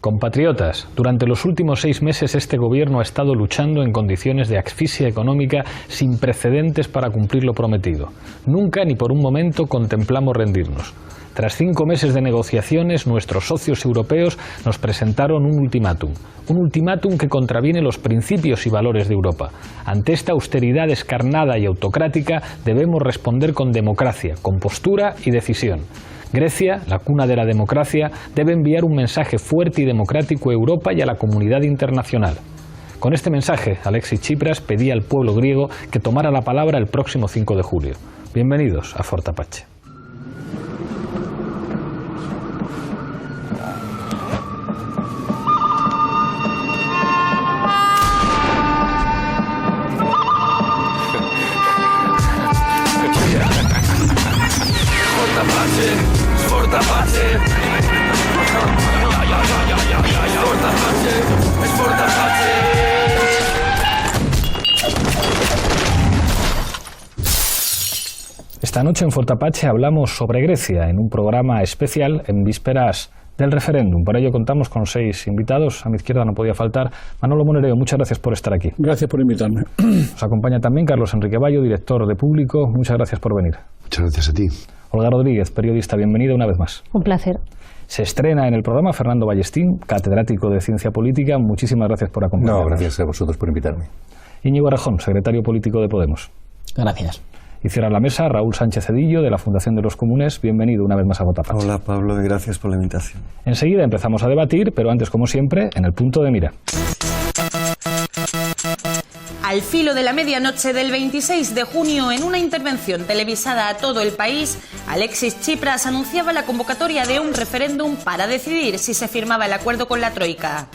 Compatriotas, durante los últimos 6 meses este gobierno ha estado luchando en condiciones de asfixia económica sin precedentes para cumplir lo prometido. Nunca ni por un momento contemplamos rendirnos. Tras 5 meses de negociaciones, nuestros socios europeos nos presentaron un ultimátum que contraviene los principios y valores de Europa. Ante esta austeridad descarnada y autocrática debemos responder con democracia, compostura y decisión. Grecia, la cuna de la democracia, debe enviar un mensaje fuerte y democrático a Europa y a la comunidad internacional. Con este mensaje, Alexis Tsipras pedía al pueblo griego que tomara la palabra el próximo 5 de julio. Bienvenidos a Forte Apache. Esta noche en Forte Apache hablamos sobre Grecia en un programa especial en vísperas del referéndum. Por ello contamos con 6 invitados. A mi izquierda no podía faltar Manolo Monereo. Muchas gracias por estar aquí. Gracias por invitarme. Nos acompaña también Carlos Enrique Bayo, director de Público. Muchas gracias por venir. Muchas gracias a ti. Olga Rodríguez, periodista. Bienvenida una vez más. Un placer. Se estrena en el programa Fernando Ballestín, catedrático de Ciencia Política. Muchísimas gracias por acompañarnos. No, gracias a vosotros por invitarme. Íñigo Errejón, secretario político de Podemos. Gracias. Y cierra la mesa Raúl Sánchez Cedillo, de la Fundación de los Comunes. Bienvenido una vez más a Forte Apache. Hola Pablo, y gracias por la invitación. Enseguida empezamos a debatir, pero antes, como siempre, en el punto de mira. Al filo de la medianoche del 26 de junio, en una intervención televisada a todo el país, Alexis Tsipras anunciaba la convocatoria de un referéndum para decidir si se firmaba el acuerdo con la Troika.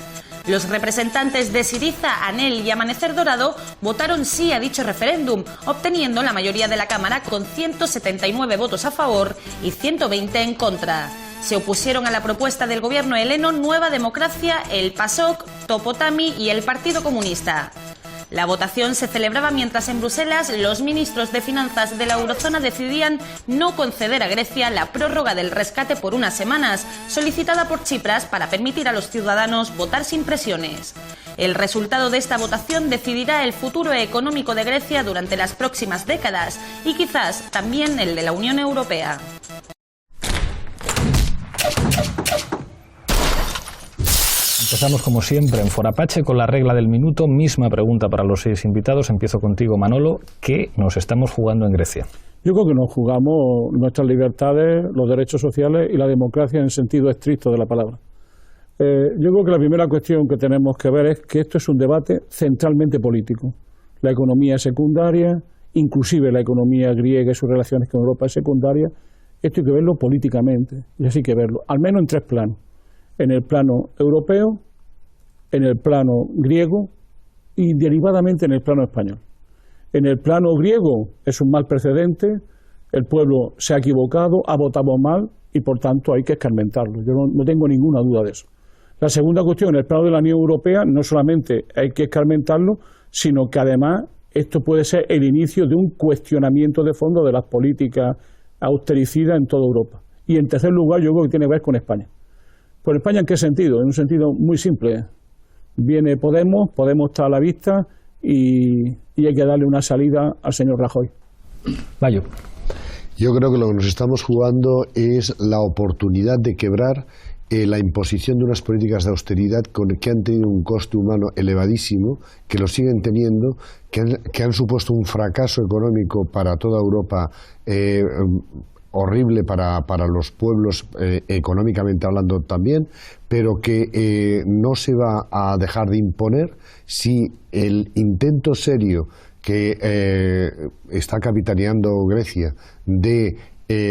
Los representantes de Syriza, ANEL y Amanecer Dorado votaron sí a dicho referéndum, obteniendo la mayoría de la Cámara con 179 votos a favor y 120 en contra. Se opusieron a la propuesta del gobierno heleno Nueva Democracia, el PASOK, Topotami y el Partido Comunista. La votación se celebraba mientras en Bruselas los ministros de Finanzas de la eurozona decidían no conceder a Grecia la prórroga del rescate por unas semanas, solicitada por Tsipras para permitir a los ciudadanos votar sin presiones. El resultado de esta votación decidirá el futuro económico de Grecia durante las próximas décadas y quizás también el de la Unión Europea. Empezamos como siempre en Forte Apache con la regla del minuto. Misma pregunta para los 6 invitados. Empiezo contigo, Manolo. ¿Qué nos estamos jugando en Grecia? Yo creo que nos jugamos nuestras libertades, los derechos sociales y la democracia en el sentido estricto de la palabra. Yo creo que la primera cuestión que tenemos que ver es que esto es un debate centralmente político. La economía es secundaria, inclusive la economía griega y sus relaciones con Europa es secundaria. Esto hay que verlo políticamente, y así hay que verlo, al menos en 3 planos. En el plano europeo, en el plano griego y derivadamente en el plano español. En el plano griego es un mal precedente, el pueblo se ha equivocado, ha votado mal y por tanto hay que escarmentarlo. Yo no tengo ninguna duda de eso. La segunda cuestión, en el plano de la Unión Europea, no solamente hay que escarmentarlo, sino que además esto puede ser el inicio de un cuestionamiento de fondo de las políticas austericidas en toda Europa. Y en tercer lugar, yo creo que tiene que ver con España. ¿Por España en qué sentido? En un sentido muy simple. Viene Podemos está a la vista y hay que darle una salida al señor Rajoy. Bayo. Yo creo que lo que nos estamos jugando es la oportunidad de quebrar la imposición de unas políticas de austeridad que han tenido un coste humano elevadísimo, que lo siguen teniendo, que han supuesto un fracaso económico para toda Europa horrible para los pueblos, económicamente hablando también, pero que no se va a dejar de imponer si el intento serio que está capitaneando Grecia de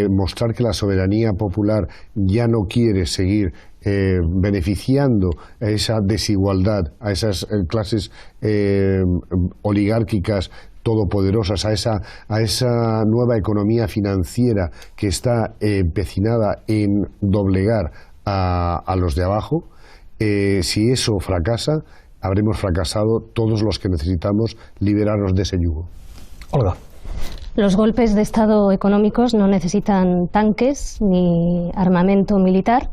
mostrar que la soberanía popular ya no quiere seguir beneficiando a esa desigualdad, a esas clases oligárquicas todopoderosas, a esa nueva economía financiera que está empecinada en doblegar a los de abajo. Si eso fracasa, habremos fracasado todos los que necesitamos liberarnos de ese yugo. Olga. Los golpes de Estado económicos no necesitan tanques ni armamento militar,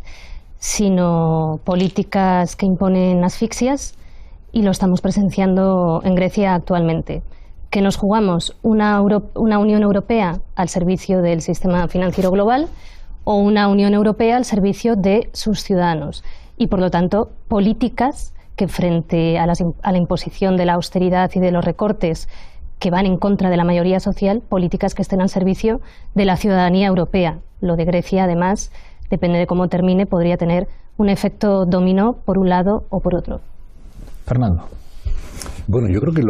sino políticas que imponen asfixias, y lo estamos presenciando en Grecia actualmente. Que nos jugamos una Unión Europea al servicio del sistema financiero global o una Unión Europea al servicio de sus ciudadanos. Y, por lo tanto, políticas que, frente a la imposición de la austeridad y de los recortes que van en contra de la mayoría social, políticas que estén al servicio de la ciudadanía europea. Lo de Grecia, además, depende de cómo termine, podría tener un efecto dominó por un lado o por otro. Fernando. Bueno, yo creo que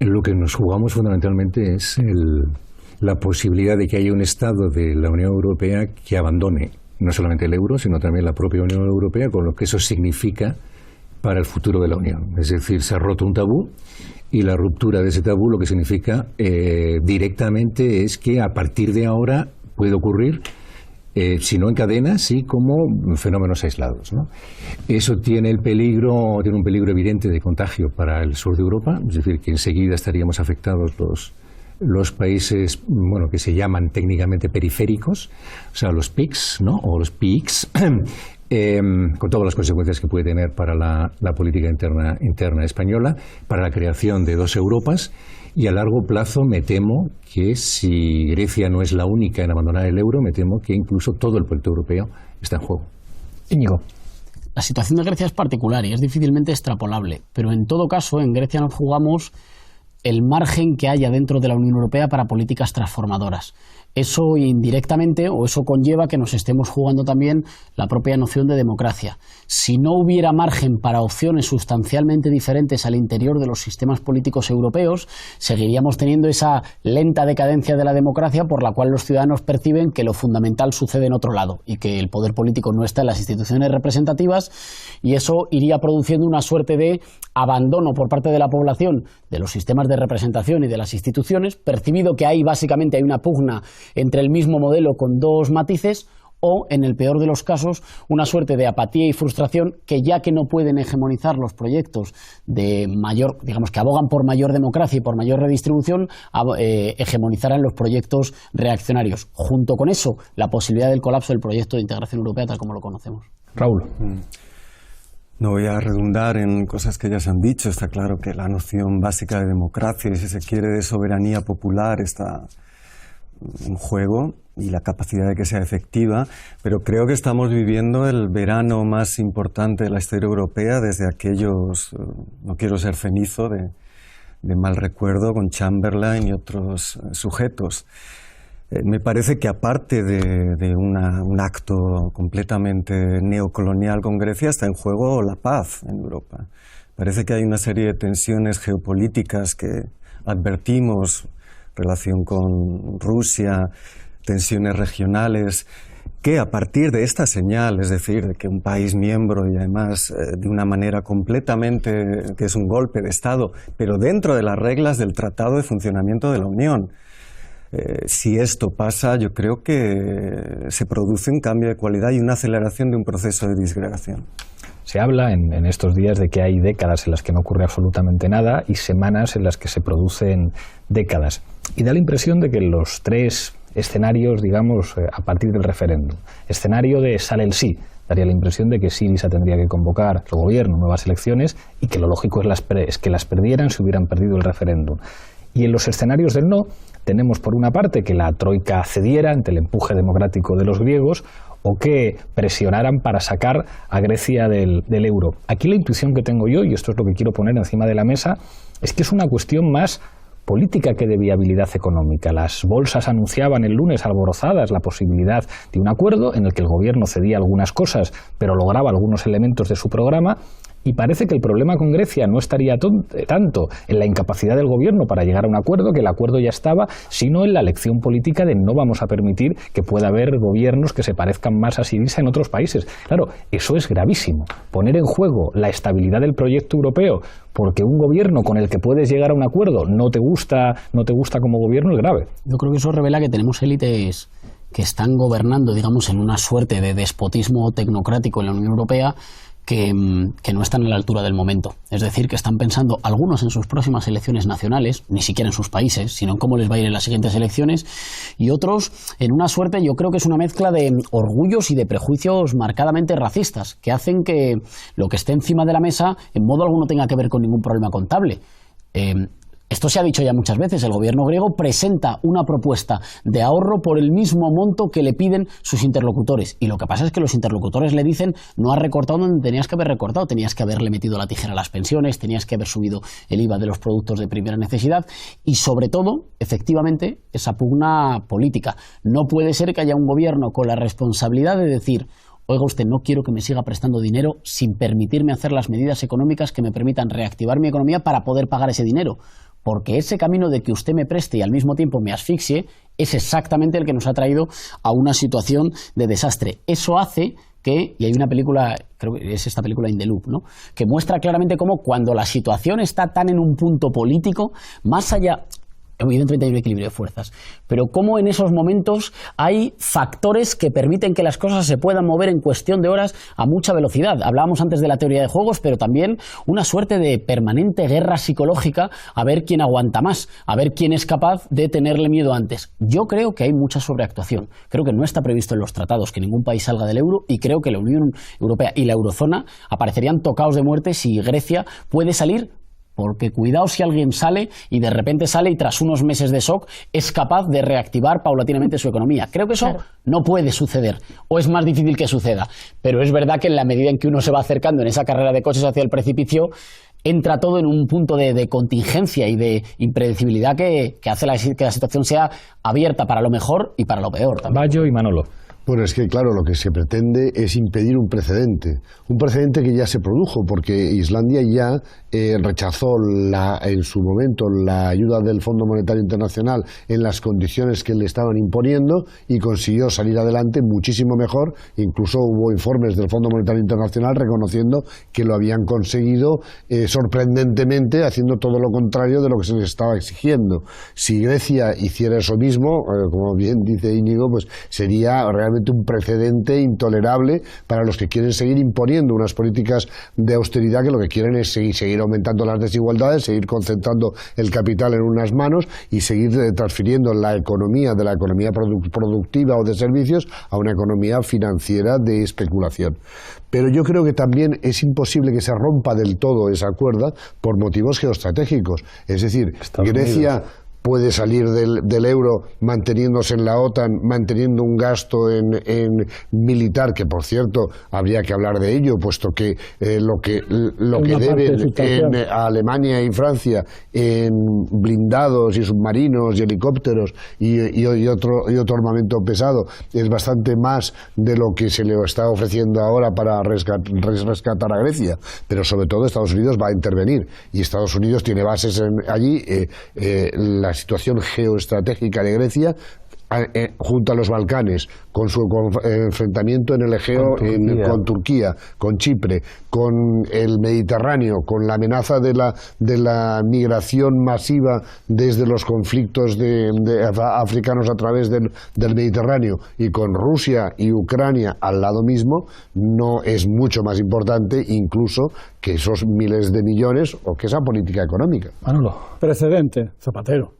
lo que nos jugamos fundamentalmente es la posibilidad de que haya un Estado de la Unión Europea que abandone no solamente el euro, sino también la propia Unión Europea, con lo que eso significa para el futuro de la Unión. Es decir, se ha roto un tabú, y la ruptura de ese tabú lo que significa directamente es que a partir de ahora puede ocurrir, si no en cadena, sí como fenómenos aislados, ¿no? Eso tiene un peligro evidente de contagio para el sur de Europa, es decir, que enseguida estaríamos afectados los países, bueno, que se llaman técnicamente periféricos, o sea, los PICs, ¿no? O los PICs, con todas las consecuencias que puede tener para la política interna española, para la creación de dos Europas. Y a largo plazo me temo que si Grecia no es la única en abandonar el euro, me temo que incluso todo el proyecto europeo está en juego. Íñigo. La situación de Grecia es particular y es difícilmente extrapolable, pero en todo caso en Grecia nos jugamos el margen que haya dentro de la Unión Europea para políticas transformadoras. Eso indirectamente, o eso conlleva que nos estemos jugando también la propia noción de democracia. Si no hubiera margen para opciones sustancialmente diferentes al interior de los sistemas políticos europeos, seguiríamos teniendo esa lenta decadencia de la democracia por la cual los ciudadanos perciben que lo fundamental sucede en otro lado y que el poder político no está en las instituciones representativas, y eso iría produciendo una suerte de abandono por parte de la población de los sistemas de representación y de las instituciones, percibido que ahí básicamente hay una pugna entre el mismo modelo con dos matices, o, en el peor de los casos, una suerte de apatía y frustración que, ya que no pueden hegemonizar los proyectos de mayor, digamos, que abogan por mayor democracia y por mayor redistribución, hegemonizarán los proyectos reaccionarios. Junto con eso, la posibilidad del colapso del proyecto de integración europea tal como lo conocemos. Raúl. No voy a redundar en cosas que ya se han dicho. Está claro que la noción básica de democracia y, si se quiere, de soberanía popular está en juego, y la capacidad de que sea efectiva, pero creo que estamos viviendo el verano más importante de la historia europea desde aquellos, no quiero ser cenizo, de mal recuerdo con Chamberlain y otros sujetos. Me parece que, aparte de un acto completamente neocolonial con Grecia, está en juego la paz en Europa. Parece que hay una serie de tensiones geopolíticas que advertimos, relación con Rusia, tensiones regionales, que a partir de esta señal, es decir, de que un país miembro, y además de una manera completamente, que es un golpe de Estado, pero dentro de las reglas del Tratado de Funcionamiento de la Unión, si esto pasa, yo creo que se produce un cambio de cualidad y una aceleración de un proceso de disgregación. Se habla en estos días de que hay décadas en las que no ocurre absolutamente nada y semanas en las que se producen décadas. Y da la impresión de que los tres escenarios, digamos, a partir del referéndum. Escenario de sale el sí. Daría la impresión de que Syriza tendría que convocar el gobierno, nuevas elecciones, y que lo lógico es que las perdieran si hubieran perdido el referéndum. Y en los escenarios del no, tenemos por una parte que la troika cediera ante el empuje democrático de los griegos, o que presionaran para sacar a Grecia del euro. Aquí la intuición que tengo yo, y esto es lo que quiero poner encima de la mesa, es que es una cuestión más política que de viabilidad económica. Las bolsas anunciaban el lunes alborozadas la posibilidad de un acuerdo en el que el gobierno cedía algunas cosas, pero lograba algunos elementos de su programa. Y parece que el problema con Grecia no estaría tanto en la incapacidad del gobierno para llegar a un acuerdo, que el acuerdo ya estaba, sino en la elección política de no vamos a permitir que pueda haber gobiernos que se parezcan más a Syriza en otros países. Claro, eso es gravísimo. Poner en juego la estabilidad del proyecto europeo porque un gobierno con el que puedes llegar a un acuerdo no te gusta como gobierno es grave. Yo creo que eso revela que tenemos élites que están gobernando, digamos, en una suerte de despotismo tecnocrático en la Unión Europea, que no están a la altura del momento. Es decir, que están pensando algunos en sus próximas elecciones nacionales, ni siquiera en sus países, sino en cómo les va a ir en las siguientes elecciones, y otros en una suerte, yo creo que es una mezcla de orgullos y de prejuicios marcadamente racistas, que hacen que lo que esté encima de la mesa en modo alguno tenga que ver con ningún problema contable. Esto se ha dicho ya muchas veces. El gobierno griego presenta una propuesta de ahorro por el mismo monto que le piden sus interlocutores. Y lo que pasa es que los interlocutores le dicen: no has recortado donde tenías que haber recortado, tenías que haberle metido la tijera a las pensiones, tenías que haber subido el IVA de los productos de primera necesidad. Y sobre todo, efectivamente, esa pugna política. No puede ser que haya un gobierno con la responsabilidad de decir: oiga usted, no quiero que me siga prestando dinero sin permitirme hacer las medidas económicas que me permitan reactivar mi economía para poder pagar ese dinero. Porque ese camino de que usted me preste y al mismo tiempo me asfixie es exactamente el que nos ha traído a una situación de desastre. Eso hace que, y hay una película, creo que es esta película In the Loop, ¿no?, que muestra claramente cómo cuando la situación está tan en un punto político, más allá... Evidentemente hay un equilibrio de fuerzas, pero cómo en esos momentos hay factores que permiten que las cosas se puedan mover en cuestión de horas a mucha velocidad. Hablábamos antes de la teoría de juegos, pero también una suerte de permanente guerra psicológica a ver quién aguanta más, a ver quién es capaz de tenerle miedo antes. Yo creo que hay mucha sobreactuación. Creo que no está previsto en los tratados que ningún país salga del euro, y creo que la Unión Europea y la eurozona aparecerían tocados de muerte si Grecia puede salir. Porque cuidado si alguien sale y de repente sale y tras unos meses de shock es capaz de reactivar paulatinamente su economía. Creo que eso no puede suceder, o es más difícil que suceda. Pero es verdad que en la medida en que uno se va acercando en esa carrera de coches hacia el precipicio, entra todo en un punto de contingencia y de impredecibilidad que hace que la situación sea abierta para lo mejor y para lo peor también. Bayo y Manolo. Bueno, es que claro, lo que se pretende es impedir un precedente que ya se produjo, porque Islandia ya rechazó en su momento la ayuda del Fondo Monetario Internacional en las condiciones que le estaban imponiendo y consiguió salir adelante muchísimo mejor. Incluso hubo informes del Fondo Monetario Internacional reconociendo que lo habían conseguido sorprendentemente, haciendo todo lo contrario de lo que se les estaba exigiendo. Si Grecia hiciera eso mismo, como bien dice Íñigo, pues sería realmente un precedente intolerable para los que quieren seguir imponiendo unas políticas de austeridad que lo que quieren es seguir aumentando las desigualdades, seguir concentrando el capital en unas manos y seguir transfiriendo la economía de la economía productiva o de servicios a una economía financiera de especulación. Pero yo creo que también es imposible que se rompa del todo esa cuerda por motivos geoestratégicos. Es decir, Grecia puede salir del euro manteniéndose en la OTAN, manteniendo un gasto en militar, que por cierto habría que hablar de ello, puesto que lo que deben a Alemania y Francia en blindados y submarinos y helicópteros y otro armamento pesado es bastante más de lo que se le está ofreciendo ahora para rescatar a Grecia. Pero sobre todo Estados Unidos va a intervenir, y Estados Unidos tiene bases allí. La situación geoestratégica de Grecia junto a los Balcanes, con su enfrentamiento en el Egeo con Turquía, con Chipre, con el Mediterráneo, con la amenaza de la migración masiva desde los conflictos africanos a través del Mediterráneo, y con Rusia y Ucrania al lado mismo, no es mucho más importante incluso que esos miles de millones o que esa política económica. Manolo. Precedente, Zapatero.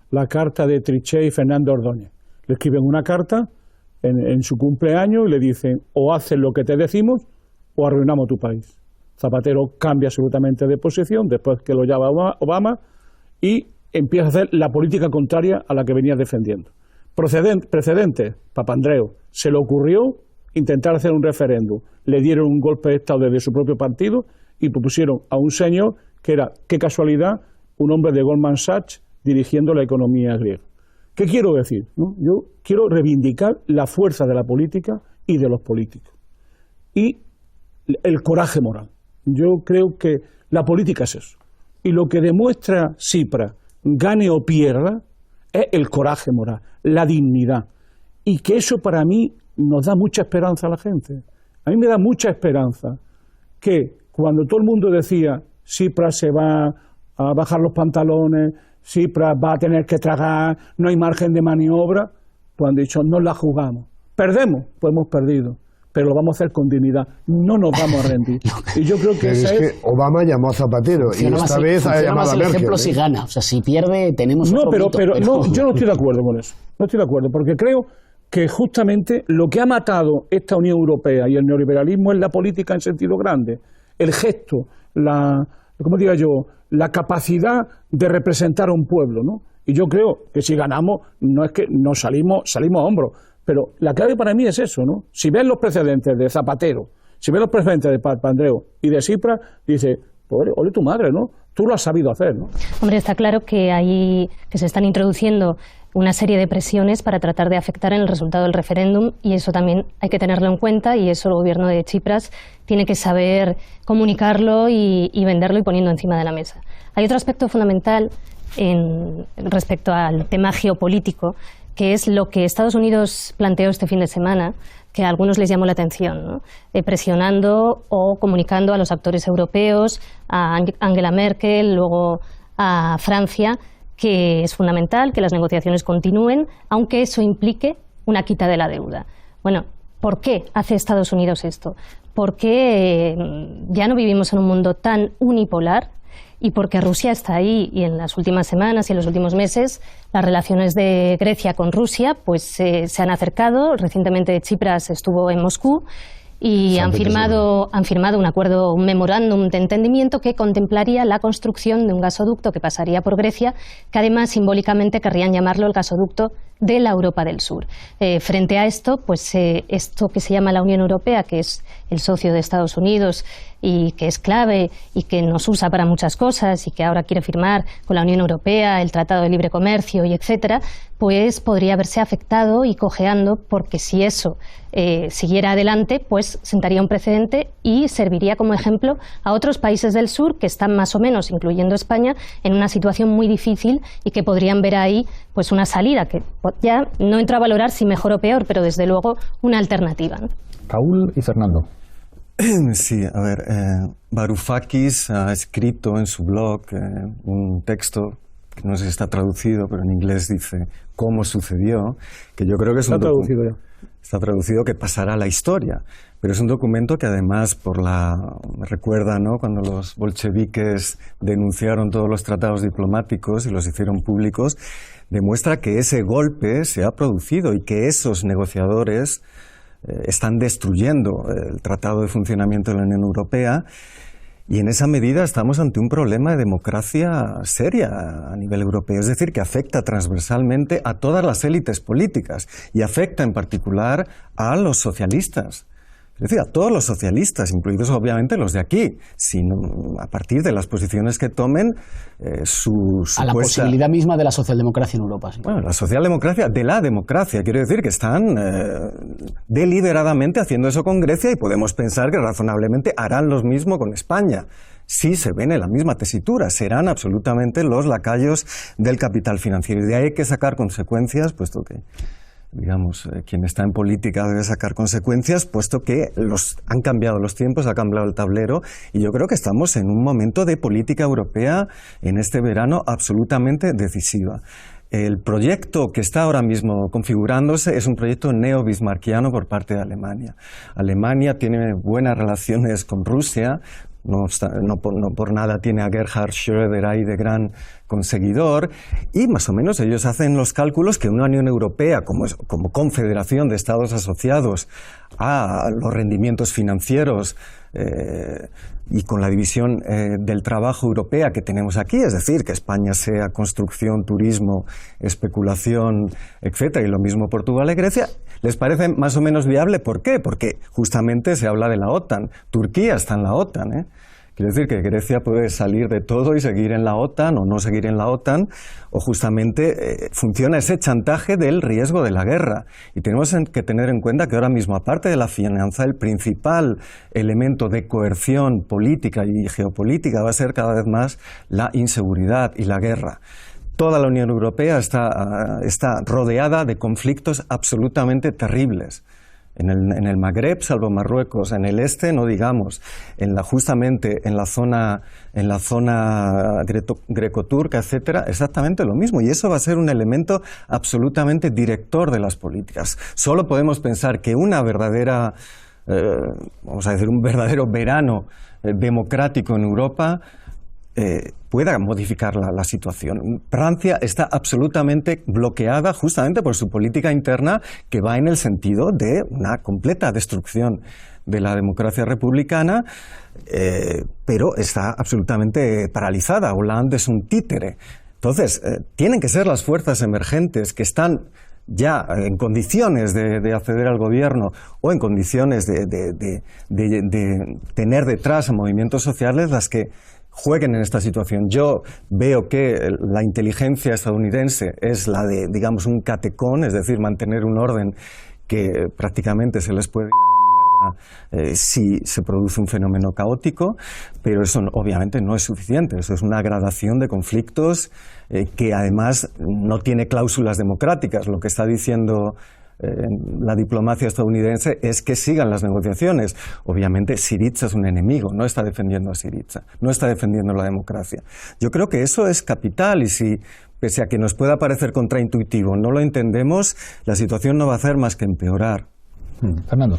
La carta de Trichet y Fernando Ordóñez. Le escriben una carta en su cumpleaños y le dicen: o haces lo que te decimos o arruinamos tu país. Zapatero cambia absolutamente de posición después que lo llama Obama y empieza a hacer la política contraria a la que venía defendiendo. Precedente, Papandreou. Se le ocurrió intentar hacer un referéndum. Le dieron un golpe de Estado desde su propio partido y propusieron a un señor que era, qué casualidad, un hombre de Goldman Sachs dirigiendo la economía griega. ¿Qué quiero decir? ¿No? Yo quiero reivindicar la fuerza de la política y de los políticos. Y el coraje moral. Yo creo que la política es eso. Y lo que demuestra Tsipras, gane o pierda, es el coraje moral, la dignidad. Y que eso para mí nos da mucha esperanza a la gente. A mí me da mucha esperanza que cuando todo el mundo decía Tsipras se va a bajar los pantalones, Tsipras va a tener que tragar, no hay margen de maniobra, pues han dicho, no la jugamos. Perdemos, pues hemos perdido. pero lo vamos a hacer con dignidad. No nos vamos a rendir. Y yo creo que Pero es que Obama llamó a Zapatero y esta vez ha llamado a Merkel. Ejemplo si gana, o sea, si pierde tenemos otro mito, pero no, yo no estoy de acuerdo con eso. No estoy de acuerdo, porque creo que justamente lo que ha matado esta Unión Europea y el neoliberalismo es la política en sentido grande, el gesto, ¿cómo diga yo?, la capacidad de representar a un pueblo, ¿no? Y yo creo que si ganamos, no es que nos salimos a hombros, pero la clave para mí es eso, ¿no? Si ves los precedentes de Zapatero, si ves los precedentes de Papandreou y de Tsipras, dice, pues, ole tu madre, ¿no? Tú lo has sabido hacer, ¿no? Hombre, está claro que se están introduciendo una serie de presiones para tratar de afectar en el resultado del referéndum, y eso también hay que tenerlo en cuenta, y eso el gobierno de Tsipras tiene que saber comunicarlo y venderlo y poniendo encima de la mesa. Hay otro aspecto fundamental respecto al tema geopolítico, que es lo que Estados Unidos planteó este fin de semana, que a algunos les llamó la atención, ¿no? Presionando o comunicando a los actores europeos, a Angela Merkel, luego a Francia, que es fundamental que las negociaciones continúen, aunque eso implique una quita de la deuda. Bueno, ¿por qué hace Estados Unidos esto? Porque ya no vivimos en un mundo tan unipolar, y porque Rusia está ahí, y en las últimas semanas y en los últimos meses las relaciones de Grecia con Rusia pues se han acercado. Recientemente Tsipras estuvo en Moscú y han firmado un acuerdo, un memorándum de entendimiento que contemplaría la construcción de un gasoducto que pasaría por Grecia, que además simbólicamente querrían llamarlo el gasoducto de la Europa del Sur. Frente a esto, pues esto que se llama la Unión Europea, que es el socio de Estados Unidos y que es clave y que nos usa para muchas cosas y que ahora quiere firmar con la Unión Europea el Tratado de Libre Comercio y etcétera, pues podría verse afectado y cojeando, porque si eso siguiera adelante, pues sentaría un precedente y serviría como ejemplo a otros países del sur que están más o menos, incluyendo España, en una situación muy difícil y que podrían ver ahí pues una salida, que ya no entro a valorar si mejor o peor, pero desde luego una alternativa, ¿no? Raúl y Fernando. Sí, a ver, Varoufakis ha escrito en su blog un texto que no sé si está traducido, pero en inglés dice cómo sucedió, que yo creo que es está traducido, que pasará a la historia, pero es un documento que además me recuerda, ¿no?, cuando los bolcheviques denunciaron todos los tratados diplomáticos y los hicieron públicos, demuestra que ese golpe se ha producido y que esos negociadores están destruyendo el Tratado de Funcionamiento de la Unión Europea, y en esa medida estamos ante un problema de democracia seria a nivel europeo, es decir, que afecta transversalmente a todas las élites políticas y afecta en particular a los socialistas. Es decir, a todos los socialistas, incluidos obviamente los de aquí, sino a partir de las posiciones que tomen a la posibilidad misma de la socialdemocracia en Europa. Sí. Bueno, la socialdemocracia de la democracia, quiero decir que están deliberadamente haciendo eso con Grecia, y podemos pensar que razonablemente harán lo mismo con España. Si se ven en la misma tesitura, serán absolutamente los lacayos del capital financiero, y de ahí hay que sacar consecuencias, puesto que digamos, quien está en política debe sacar consecuencias, puesto que han cambiado los tiempos, ha cambiado el tablero, y yo creo que estamos en un momento de política europea en este verano absolutamente decisiva. El proyecto que está ahora mismo configurándose es un proyecto neo-bismarckiano por parte de Alemania. Alemania tiene buenas relaciones con Rusia, no por nada tiene a Gerhard Schröder ahí de gran conseguidor, y más o menos ellos hacen los cálculos que una Unión Europea como confederación de estados asociados a los rendimientos financieros y con la división del trabajo europea que tenemos aquí, es decir, que España sea construcción, turismo, especulación, etcétera, y lo mismo Portugal y Grecia, les parece más o menos viable. ¿Por qué? Porque justamente se habla de la OTAN. Turquía está en la OTAN, Quiere decir que Grecia puede salir de todo y seguir en la OTAN o no seguir en la OTAN, o justamente funciona ese chantaje del riesgo de la guerra. Y tenemos que tener en cuenta que ahora mismo, aparte de la finanza, el principal elemento de coerción política y geopolítica va a ser cada vez más la inseguridad y la guerra. Toda la Unión Europea está rodeada de conflictos absolutamente terribles. En el Magreb, salvo Marruecos, en el este, no digamos, justamente en la zona greco-turca, etcétera, exactamente lo mismo. Y eso va a ser un elemento absolutamente director de las políticas. Solo podemos pensar que una verdadera vamos a decir, un verdadero verano democrático en Europa, pueda modificar la situación. Francia está absolutamente bloqueada justamente por su política interna, que va en el sentido de una completa destrucción de la democracia republicana, pero está absolutamente paralizada. Hollande es un títere. Entonces, tienen que ser las fuerzas emergentes que están ya en condiciones de acceder al gobierno o en condiciones de tener detrás a movimientos sociales las que jueguen en esta situación. Yo veo que la inteligencia estadounidense es la de, digamos, un catecón, es decir, mantener un orden que prácticamente se les puede ir a la mierda si se produce un fenómeno caótico, pero eso obviamente no es suficiente. Eso es una gradación de conflictos que además no tiene cláusulas democráticas. Lo que está diciendo la diplomacia estadounidense es que sigan las negociaciones. Obviamente Syriza es un enemigo, no está defendiendo a Syriza, no está defendiendo la democracia. Yo creo que eso es capital, y si, pese a que nos pueda parecer contraintuitivo, no lo entendemos, la situación no va a hacer más que empeorar. Fernando.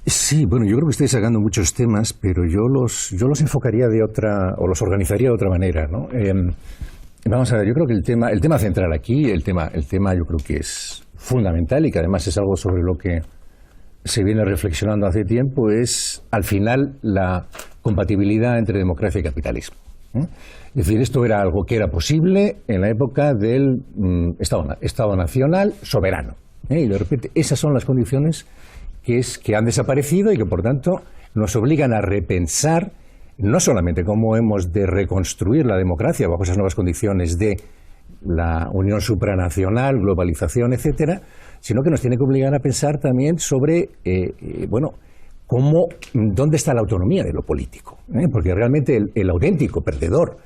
Sí, bueno, yo creo que estáis sacando muchos temas, pero yo los enfocaría de otra, o los organizaría de otra manera, ¿no? Vamos a ver, yo creo que el tema central aquí, el tema yo creo que es fundamental, y que además es algo sobre lo que se viene reflexionando hace tiempo, es al final la compatibilidad entre democracia y capitalismo. Es decir, esto era algo que era posible en la época del Estado nacional soberano. Y de repente esas son las condiciones que han desaparecido y que por tanto nos obligan a repensar no solamente cómo hemos de reconstruir la democracia bajo esas nuevas condiciones de la unión supranacional, globalización, etcétera, sino que nos tiene que obligar a pensar también sobre, dónde está la autonomía de lo político. Porque realmente el auténtico perdedor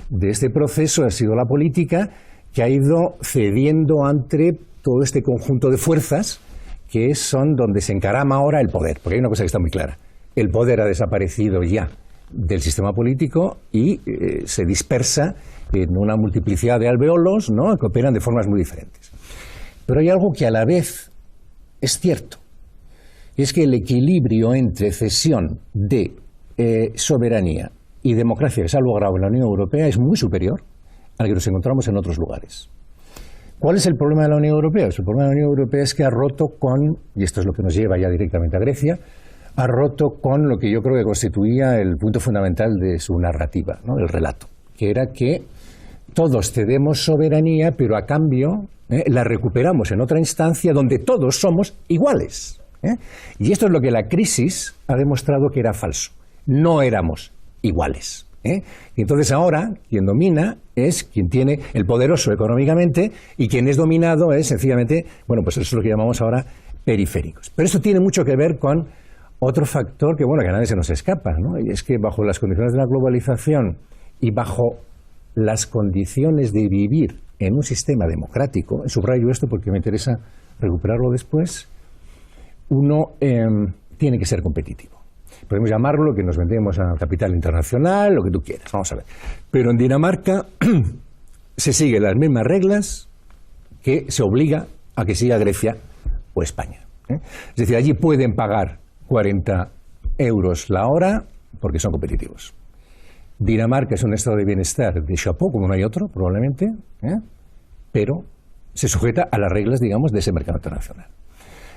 de este proceso ha sido la política, que ha ido cediendo ante todo este conjunto de fuerzas que son donde se encarama ahora el poder. Porque hay una cosa que está muy clara: el poder ha desaparecido ya del sistema político y se dispersa en una multiplicidad de alveolos, ¿no?, que operan de formas muy diferentes. Pero hay algo que a la vez es cierto, y es que el equilibrio entre cesión de soberanía y democracia que se ha logrado en la Unión Europea es muy superior al que nos encontramos en otros lugares. ¿Cuál es el problema de la Unión Europea? Pues el problema de la Unión Europea es que ha roto con, y esto es lo que nos lleva ya directamente a Grecia, ha roto con lo que yo creo que constituía el punto fundamental de su narrativa, ¿no?, el relato, que era que todos cedemos soberanía, pero a cambio la recuperamos en otra instancia donde todos somos iguales. Y esto es lo que la crisis ha demostrado que era falso. No éramos iguales. Y entonces ahora quien domina es quien tiene el poderoso económicamente, y quien es dominado es sencillamente, pues eso es lo que llamamos ahora periféricos. Pero esto tiene mucho que ver con otro factor que a nadie se nos escapa, ¿no? Y es que bajo las condiciones de la globalización y bajo las condiciones de vivir en un sistema democrático, subrayo esto porque me interesa recuperarlo después, uno tiene que ser competitivo. Podemos llamarlo que nos vendemos al capital internacional, lo que tú quieras, vamos a ver. Pero en Dinamarca se siguen las mismas reglas que se obliga a que siga Grecia o España. Es decir, allí pueden pagar 40 euros la hora porque son competitivos. Dinamarca es un estado de bienestar de chapeau, como no hay otro, probablemente, pero se sujeta a las reglas, digamos, de ese mercado internacional.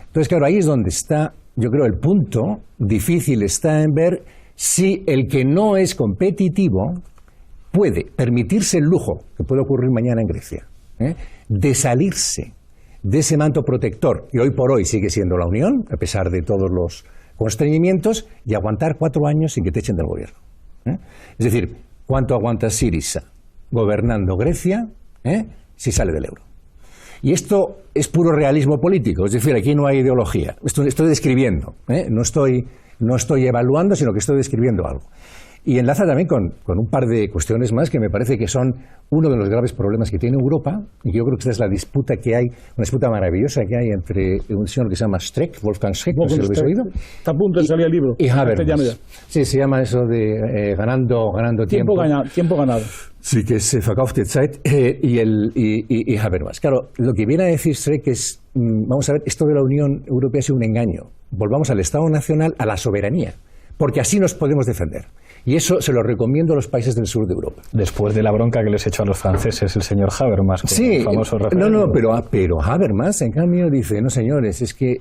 Entonces, claro, ahí es donde está, yo creo, el punto difícil está en ver si el que no es competitivo puede permitirse el lujo, que puede ocurrir mañana en Grecia, de salirse de ese manto protector, que hoy por hoy sigue siendo la Unión, a pesar de todos los constreñimientos, y aguantar 4 años sin que te echen del gobierno. Es decir, ¿cuánto aguanta Syriza gobernando Grecia si sale del euro? Y esto es puro realismo político, es decir, aquí no hay ideología. Estoy describiendo, no estoy evaluando, sino que estoy describiendo algo. Y enlaza también con un par de cuestiones más que me parece que son uno de los graves problemas que tiene Europa, y yo creo que esta es la disputa que hay, una disputa maravillosa que hay entre un señor que se llama Streeck, Wolfgang Streeck, no sé si lo habéis oído. Está a punto de salir el libro. Y Habermas. Sí, se llama eso de ganando tiempo. Tiempo ganado. Sí, que es verkaufte Zeit, y Habermas. Claro, lo que viene a decir Streeck es, vamos a ver, esto de la Unión Europea ha sido un engaño. volvamos al Estado Nacional, a la soberanía, porque así nos podemos defender. Y eso se lo recomiendo a los países del sur de Europa. Después de la bronca que les echó a los franceses el señor Habermas, con el famoso referéndum. Pero Habermas, en cambio, dice, no señores, es que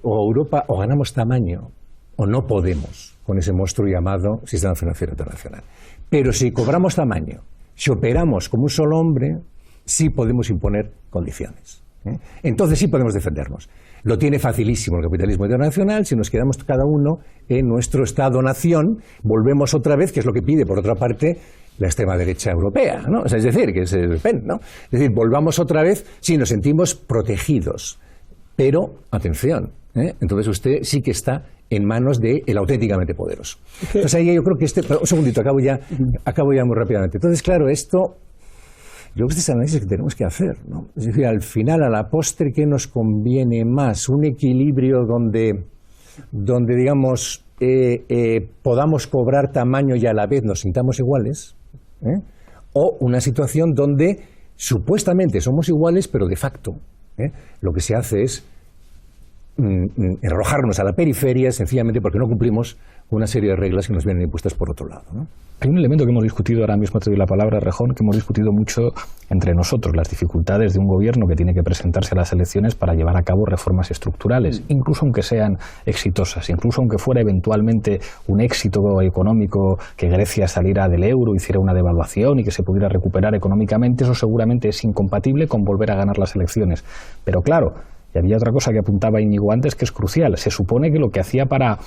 o Europa o ganamos tamaño o no podemos con ese monstruo llamado Sistema Financiero Internacional. Pero si cobramos tamaño, si operamos como un solo hombre, sí podemos imponer condiciones. Entonces sí podemos defendernos. Lo tiene facilísimo el capitalismo internacional. Si nos quedamos cada uno en nuestro Estado-nación, volvemos otra vez, que es lo que pide, por otra parte, la extrema derecha europea, ¿no? O sea, es decir, que es el PEN, ¿no? Es decir, volvamos otra vez, sí, nos sentimos protegidos. Pero, atención, entonces usted sí que está en manos del auténticamente poderoso. Entonces ahí yo creo que un segundito, acabo ya muy rápidamente. Entonces, claro, esto... Yo creo que este es el análisis que tenemos que hacer, ¿no? Es decir, al final, a la postre, ¿qué nos conviene más? Un equilibrio donde digamos, podamos cobrar tamaño y a la vez nos sintamos iguales, o una situación donde supuestamente somos iguales, pero de facto lo que se hace es arrojarnos a la periferia sencillamente porque no cumplimos una serie de reglas que nos vienen impuestas por otro lado, ¿no? Hay un elemento que hemos discutido, ahora mismo te doy la palabra, Rejón, que hemos discutido mucho entre nosotros, las dificultades de un gobierno que tiene que presentarse a las elecciones para llevar a cabo reformas estructurales, incluso aunque sean exitosas, incluso aunque fuera eventualmente un éxito económico que Grecia saliera del euro, hiciera una devaluación y que se pudiera recuperar económicamente, eso seguramente es incompatible con volver a ganar las elecciones. Pero claro, y había otra cosa que apuntaba Íñigo antes que es crucial. Se supone que lo que hacía para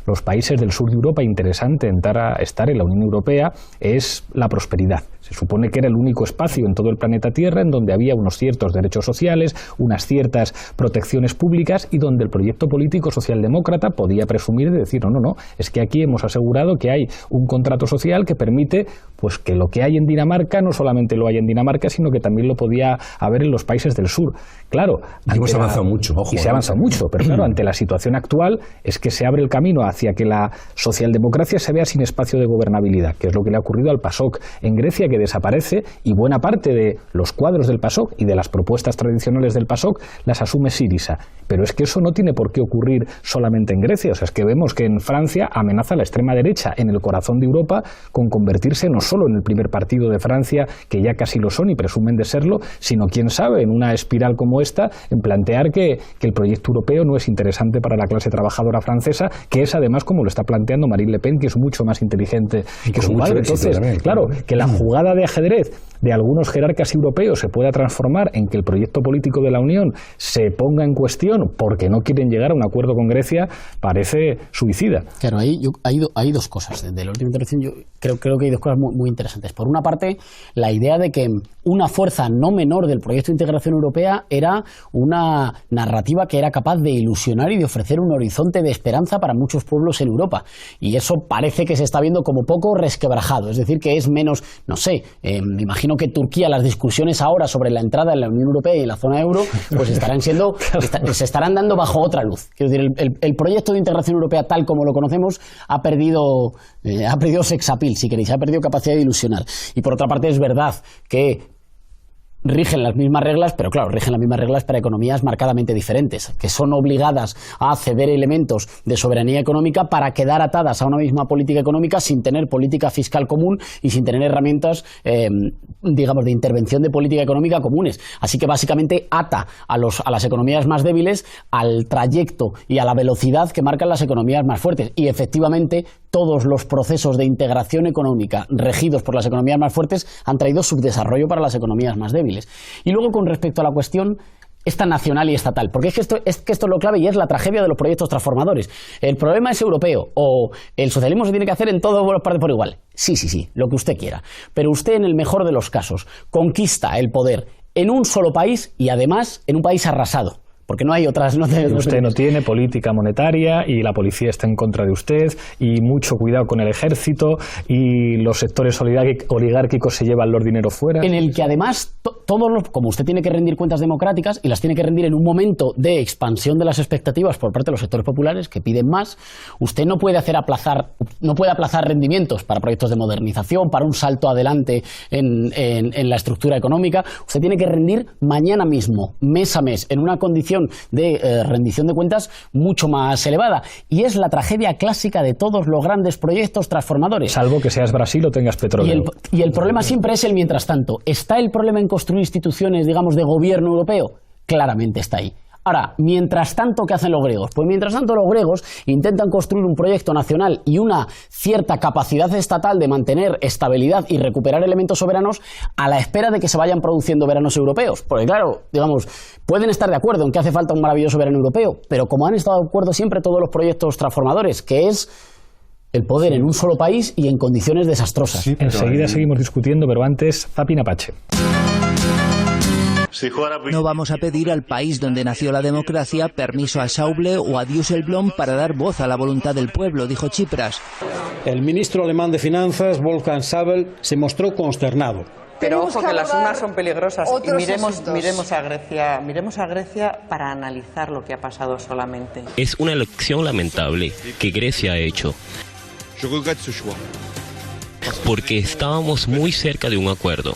los países del sur de Europa interesante estar en la Unión Europea es la prosperidad. Se supone que era el único espacio en todo el planeta Tierra en donde había unos ciertos derechos sociales, unas ciertas protecciones públicas y donde el proyecto político socialdemócrata podía presumir de decir, no, es que aquí hemos asegurado que hay un contrato social que permite pues que lo que hay en Dinamarca no solamente lo hay en Dinamarca, sino que también lo podía haber en los países del sur. Claro, hemos avanzado mucho, ojo. Y se ha avanzado mucho, pero claro, ante la situación actual es que se abre el camino hacia que la socialdemocracia se vea sin espacio de gobernabilidad, que es lo que le ha ocurrido al PASOK en Grecia, que desaparece y buena parte de los cuadros del PASOK y de las propuestas tradicionales del PASOK las asume Syriza. Pero es que eso no tiene por qué ocurrir solamente en Grecia. O sea, es que vemos que en Francia amenaza la extrema derecha en el corazón de Europa con convertirse no solo en el primer partido de Francia, que ya casi lo son y presumen de serlo, sino, quién sabe, en una espiral como esta, en plantear que el proyecto europeo no es interesante para la clase trabajadora francesa, que es además como lo está planteando Marine Le Pen, que es mucho más inteligente que su padre. Entonces, claro, que la jugada de ajedrez de algunos jerarcas europeos se pueda transformar en que el proyecto político de la Unión se ponga en cuestión porque no quieren llegar a un acuerdo con Grecia, parece suicida. Claro, hay dos cosas. De la última intervención yo creo que hay dos cosas muy interesantes. Por una parte, la idea de que una fuerza no menor del proyecto de integración europea era una narrativa que era capaz de ilusionar y de ofrecer un horizonte de esperanza para muchos pueblos en Europa. Y eso parece que se está viendo como poco resquebrajado. Es decir, que es menos, no sé, me imagino que Turquía, las discusiones ahora sobre la entrada en la Unión Europea y en la zona euro, pues se estarán dando bajo otra luz. Quiero decir, el proyecto de integración europea tal como lo conocemos ha perdido sex appeal, si queréis, ha perdido capacidad de ilusionar. Y por otra parte es verdad que rigen las mismas reglas, pero claro, rigen las mismas reglas para economías marcadamente diferentes, que son obligadas a ceder elementos de soberanía económica para quedar atadas a una misma política económica sin tener política fiscal común y sin tener herramientas, digamos, de intervención de política económica comunes. Así que básicamente ata a las economías más débiles al trayecto y a la velocidad que marcan las economías más fuertes. Y efectivamente todos los procesos de integración económica regidos por las economías más fuertes han traído subdesarrollo para las economías más débiles. Y luego, con respecto a la cuestión esta nacional y estatal, porque es que esto es lo clave y es la tragedia de los proyectos transformadores. El problema es europeo o el socialismo se tiene que hacer en todas las partes por igual. Sí, lo que usted quiera. Pero usted, en el mejor de los casos, conquista el poder en un solo país y además en un país arrasado. Porque no hay otras... Usted no tiene política monetaria y la policía está en contra de usted y mucho cuidado con el ejército y los sectores oligárquicos se llevan los dineros fuera. En el que además como usted tiene que rendir cuentas democráticas y las tiene que rendir en un momento de expansión de las expectativas por parte de los sectores populares que piden más, usted no puede aplazar rendimientos para proyectos de modernización, para un salto adelante en la estructura económica. Usted tiene que rendir mañana mismo, mes a mes, en una condición de rendición de cuentas mucho más elevada. Y es la tragedia clásica de todos los grandes proyectos transformadores. Salvo que seas Brasil o tengas petróleo. Y el problema siempre es el mientras tanto. ¿Está el problema en construir instituciones, digamos, de gobierno europeo? Claramente está ahí. Ahora, mientras tanto, ¿qué hacen los griegos? Pues mientras tanto los griegos intentan construir un proyecto nacional y una cierta capacidad estatal de mantener estabilidad y recuperar elementos soberanos a la espera de que se vayan produciendo veranos europeos. Porque claro, digamos, pueden estar de acuerdo en que hace falta un maravilloso verano europeo, pero como han estado de acuerdo siempre todos los proyectos transformadores, que es el poder en un solo país y en condiciones desastrosas. Sí, enseguida seguimos discutiendo, pero antes, Zapin Apache. No vamos a pedir al país donde nació la democracia permiso a Schäuble o a Dijsselbloem para dar voz a la voluntad del pueblo, dijo Tsipras. El ministro alemán de Finanzas, Wolfgang Schäuble, se mostró consternado. Pero ojo que las urnas son peligrosas y miremos a Grecia para analizar lo que ha pasado solamente. Es una elección lamentable que Grecia ha hecho. Porque estábamos muy cerca de un acuerdo.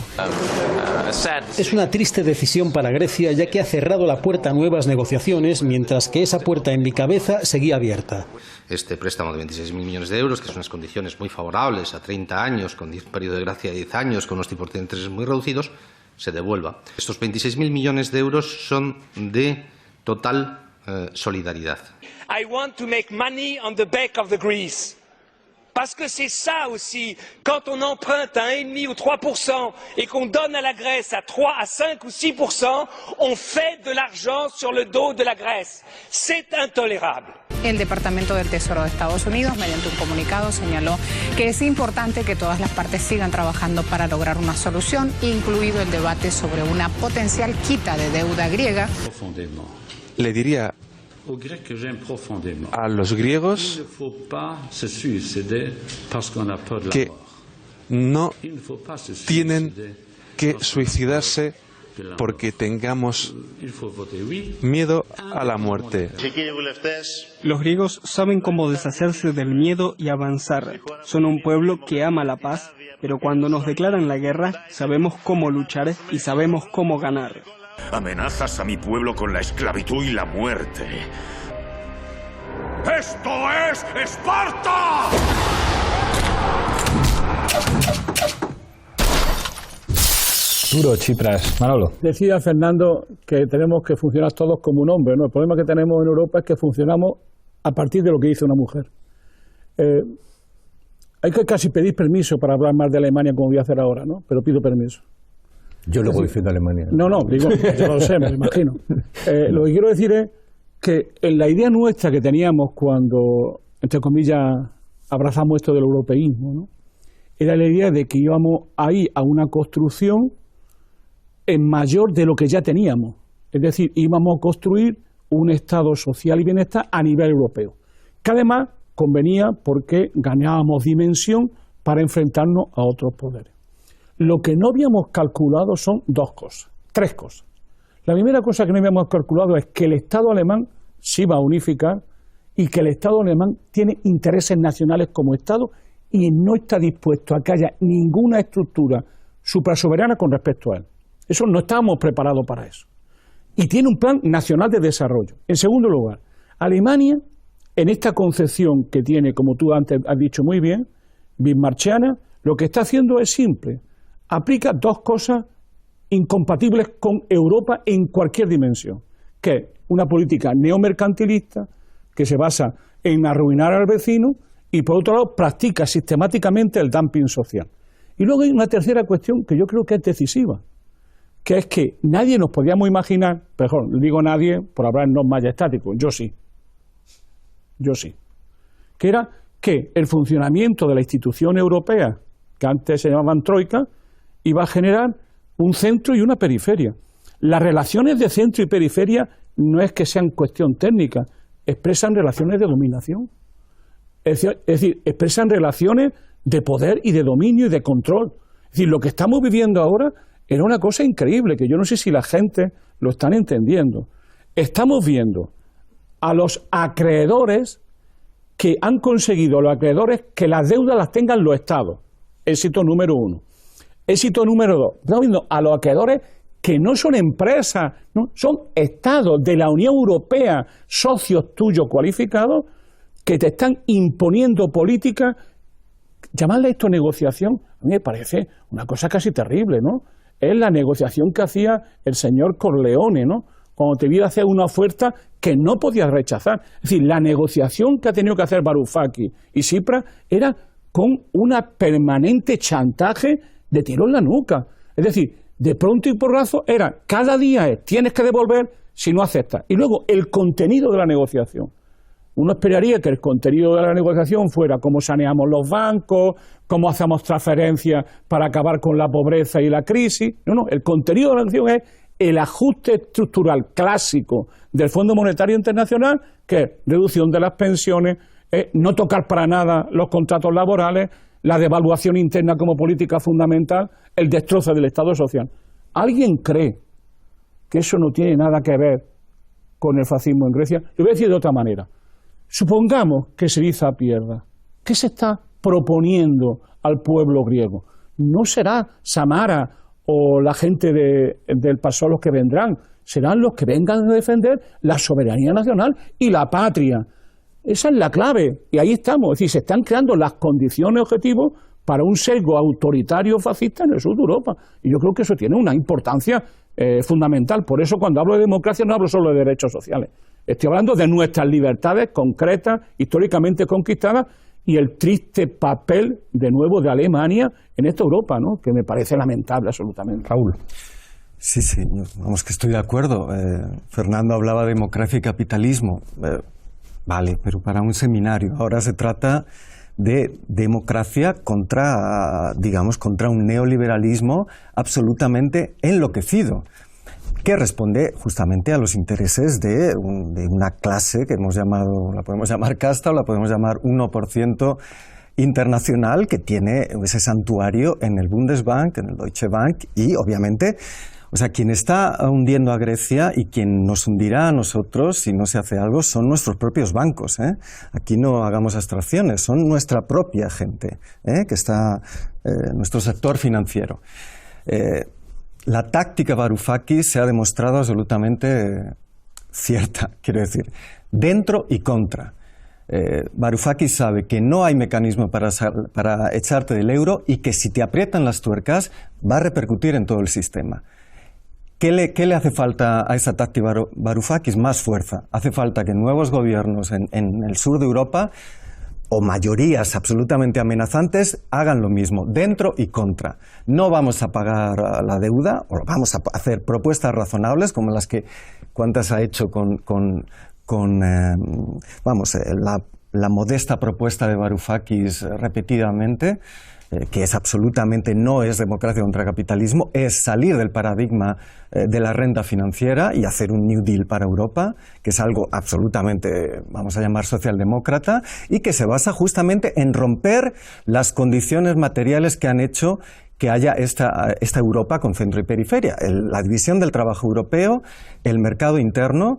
Es una triste decisión para Grecia, ya que ha cerrado la puerta a nuevas negociaciones, mientras que esa puerta en mi cabeza seguía abierta. Este préstamo de 26.000 millones de euros, que son unas condiciones muy favorables a 30 años, con un periodo de gracia de 10 años, con unos tipos de intereses muy reducidos, se devuelva. Estos 26.000 millones de euros son de total solidaridad. I want to make money on the back of the Greece. Parce que c'est ça aussi, quand on emprunte à 1,5 ou 3% et qu'on donne à la Grèce à 3, à 5 ou 6%, on fait de l'argent sur le dos de la Grèce. C'est intolérable. El Departamento del Tesoro de Estados Unidos, mediante un comunicado, señaló que es importante que todas las partes sigan trabajando para lograr una solución, incluido el debate sobre una potencial quita de deuda griega. Le diría a los griegos que no tienen que suicidarse porque tengamos miedo a la muerte. Los griegos saben cómo deshacerse del miedo y avanzar. Son un pueblo que ama la paz, pero cuando nos declaran la guerra sabemos cómo luchar y sabemos cómo ganar. Amenazas a mi pueblo con la esclavitud y la muerte. ¡Esto es Esparta! Duro, Tsipras. Manolo. Decía Fernando que tenemos que funcionar todos como un hombre, ¿no? El problema que tenemos en Europa es que funcionamos a partir de lo que dice una mujer. Hay que casi pedir permiso para hablar más de Alemania como voy a hacer ahora, ¿no? Pero pido permiso. Yo luego defiendo a Alemania. No, digo, yo lo sé, me lo imagino. Lo que quiero decir es que en la idea nuestra que teníamos cuando, entre comillas, abrazamos esto del europeísmo, ¿no? Era la idea de que íbamos a ir a una construcción en mayor de lo que ya teníamos. Es decir, íbamos a construir un Estado social y bienestar a nivel europeo, que además convenía porque ganábamos dimensión para enfrentarnos a otros poderes. Lo que no habíamos calculado son tres cosas. La primera cosa que no habíamos calculado es que el Estado alemán se iba a unificar y que el Estado alemán tiene intereses nacionales como Estado y no está dispuesto a que haya ninguna estructura suprasoberana con respecto a él. Eso no estábamos preparados para eso. Y tiene un plan nacional de desarrollo. En segundo lugar, Alemania, en esta concepción que tiene, como tú antes has dicho muy bien, bismarckiana, lo que está haciendo es simple. Aplica dos cosas incompatibles con Europa en cualquier dimensión, que es una política neomercantilista que se basa en arruinar al vecino y, por otro lado, practica sistemáticamente el dumping social. Y luego hay una tercera cuestión que yo creo que es decisiva, que es que nadie nos podíamos imaginar, mejor, digo nadie por hablar en no majestático, yo sí, que era que el funcionamiento de la institución europea, que antes se llamaban troika, iba a generar un centro y una periferia. Las relaciones de centro y periferia no es que sean cuestión técnica, expresan relaciones de dominación. Es decir, expresan relaciones de poder y de dominio y de control. Es decir, lo que estamos viviendo ahora era una cosa increíble, que yo no sé si la gente lo están entendiendo. Estamos viendo a los acreedores que han conseguido, los acreedores, que las deudas las tengan los estados. Éxito número 1. Éxito número 2. Estamos viendo a los acreedores que no son empresas, no, son estados de la Unión Europea, socios tuyos cualificados, que te están imponiendo políticas. Llamarle esto negociación, a mí me parece una cosa casi terrible, ¿no? Es la negociación que hacía el señor Corleone, ¿no? Cuando te iba a hacer una oferta que no podías rechazar. Es decir, la negociación que ha tenido que hacer Varoufakis y Tsipras era con una permanente chantaje de tiro en la nuca. Es decir, de pronto y porrazo era, cada día tienes que devolver si no aceptas. Y luego el contenido de la negociación. Uno esperaría que el contenido de la negociación fuera cómo saneamos los bancos, cómo hacemos transferencias para acabar con la pobreza y la crisis. No, el contenido de la negociación es el ajuste estructural clásico del Fondo Monetario Internacional, que es reducción de las pensiones, no tocar para nada los contratos laborales, la devaluación interna como política fundamental, el destrozo del Estado social. ¿Alguien cree que eso no tiene nada que ver con el fascismo en Grecia? Lo voy a decir de otra manera. Supongamos que Syriza pierda. ¿Qué se está proponiendo al pueblo griego? No será Samara o la gente del PASOK los que vendrán, serán los que vengan a defender la soberanía nacional y la patria. Esa es la clave, y ahí estamos. Es decir, se están creando las condiciones objetivos para un sesgo autoritario fascista en el sur de Europa. Y yo creo que eso tiene una importancia fundamental. Por eso, cuando hablo de democracia, no hablo solo de derechos sociales. Estoy hablando de nuestras libertades concretas, históricamente conquistadas, y el triste papel, de nuevo, de Alemania en esta Europa, ¿no? Que me parece lamentable absolutamente. Raúl. Sí, vamos, que estoy de acuerdo. Fernando hablaba de democracia y capitalismo. Vale, pero para un seminario. Ahora se trata de democracia contra, digamos, contra un neoliberalismo absolutamente enloquecido, que responde justamente a los intereses de una clase que hemos llamado, la podemos llamar casta o la podemos llamar 1% internacional, que tiene ese santuario en el Bundesbank, en el Deutsche Bank, y obviamente, o sea, quien está hundiendo a Grecia y quien nos hundirá a nosotros si no se hace algo son nuestros propios bancos, ¿eh? Aquí no hagamos abstracciones, son nuestra propia gente, que está, nuestro sector financiero. La táctica Varoufakis se ha demostrado absolutamente cierta, quiero decir, dentro y contra. Varoufakis sabe que no hay mecanismo para echarte del euro y que si te aprietan las tuercas va a repercutir en todo el sistema. ¿Qué le hace falta a esa táctica Varoufakis? Más fuerza. Hace falta que nuevos gobiernos en el sur de Europa, o mayorías absolutamente amenazantes, hagan lo mismo, dentro y contra. No vamos a pagar la deuda, o vamos a hacer propuestas razonables como las que Qantas ha hecho la modesta propuesta de Varoufakis repetidamente, que es absolutamente, no es democracia contra capitalismo, es salir del paradigma de la renta financiera y hacer un New Deal para Europa, que es algo absolutamente, vamos a llamar, socialdemócrata, y que se basa justamente en romper las condiciones materiales que han hecho que haya esta Europa con centro y periferia. La división del trabajo europeo, el mercado interno,